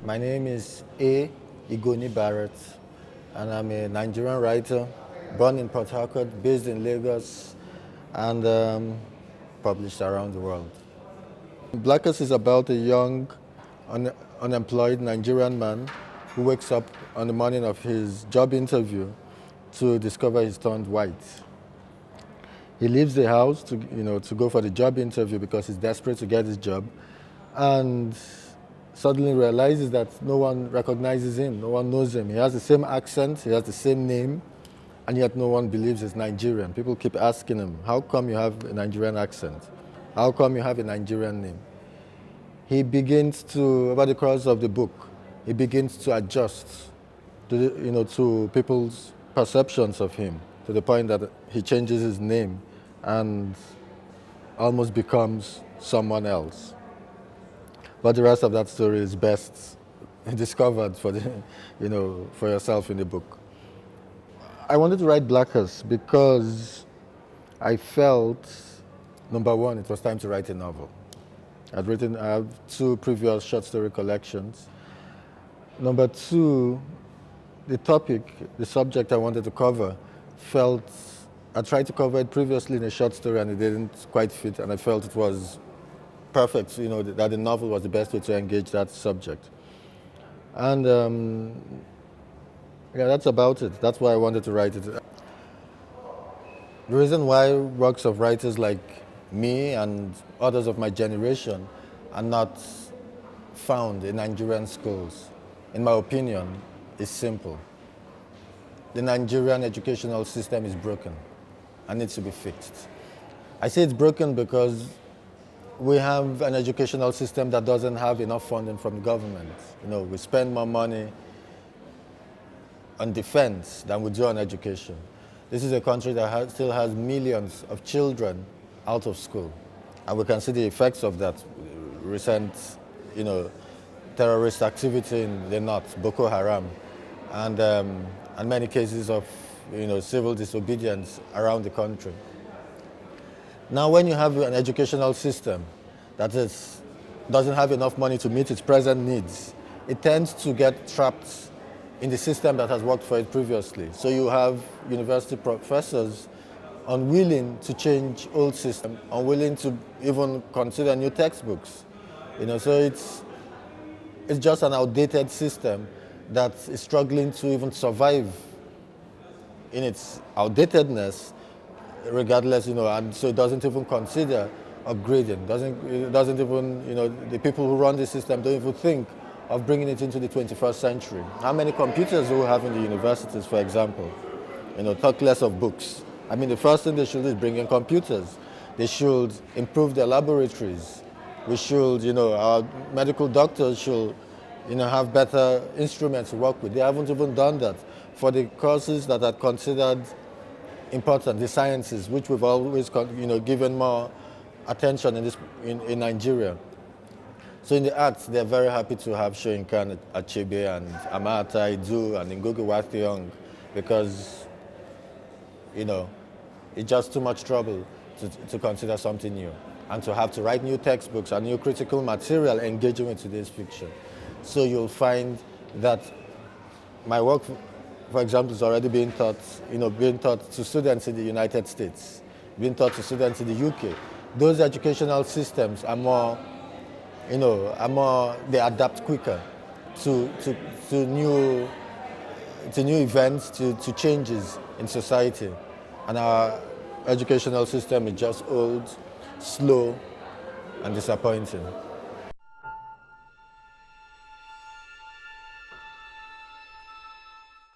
My name is A Igoni Barrett, and I'm a Nigerian writer, born in Port Harcourt, based in Lagos, and published around the world. Blackest is about a young, unemployed Nigerian man who wakes up on the morning of his job interview to discover he's turned white. He leaves the house to go for the job interview because he's desperate to get his job, and suddenly realizes that no one recognizes him, no one knows him. He has the same accent, he has the same name, and yet no one believes he's Nigerian. People keep asking him, how come you have a Nigerian accent? How come you have a Nigerian name? He begins to, over the course of the book, he begins to adjust to people's perceptions of him, to the point that he changes his name and almost becomes someone else. But the rest of that story is best discovered for yourself in the book. I wanted to write Blackest because I felt, number one, it was time to write a novel. I have 2 previous short story collections. Number 2, the subject I wanted to cover, I tried to cover it previously in a short story and it didn't quite fit, and I felt it was perfect, that the novel was the best way to engage that subject. And that's about it. That's why I wanted to write it. The reason why works of writers like me and others of my generation are not found in Nigerian schools, in my opinion, is simple. The Nigerian educational system is broken and needs to be fixed. I say it's broken because we have an educational system that doesn't have enough funding from the government. We spend more money on defense than we do on education. This is a country that still has millions of children out of school. And we can see the effects of that recent, terrorist activity in the north, Boko Haram, and many cases of, civil disobedience around the country. Now, when you have an educational system that doesn't have enough money to meet its present needs, it tends to get trapped in the system that has worked for it previously. So you have university professors unwilling to change old system, unwilling to even consider new textbooks. So it's just an outdated system that is struggling to even survive in its outdatedness, regardless, and so it doesn't even consider upgrading. It doesn't even, the people who run the system don't even think of bringing it into the 21st century. How many computers do we have in the universities, for example? Talk less of books. I mean, the first thing they should do is bring in computers. They should improve their laboratories. We should, our medical doctors should, have better instruments to work with. They haven't even done that for the courses that are considered important, the sciences, which we've always, given more attention in Nigeria. So in the arts, they're very happy to have Soyinka Achebe and Amata Idu and Ngozi Wa-Thiong because, it's just too much trouble to consider something new and to have to write new textbooks and new critical material engaging with today's fiction. So you'll find that my work, for example, is already being taught to students in the United States, being taught to students in the UK. Those educational systems are more, they adapt quicker to new events, to changes in society. And our educational system is just old, slow, and disappointing.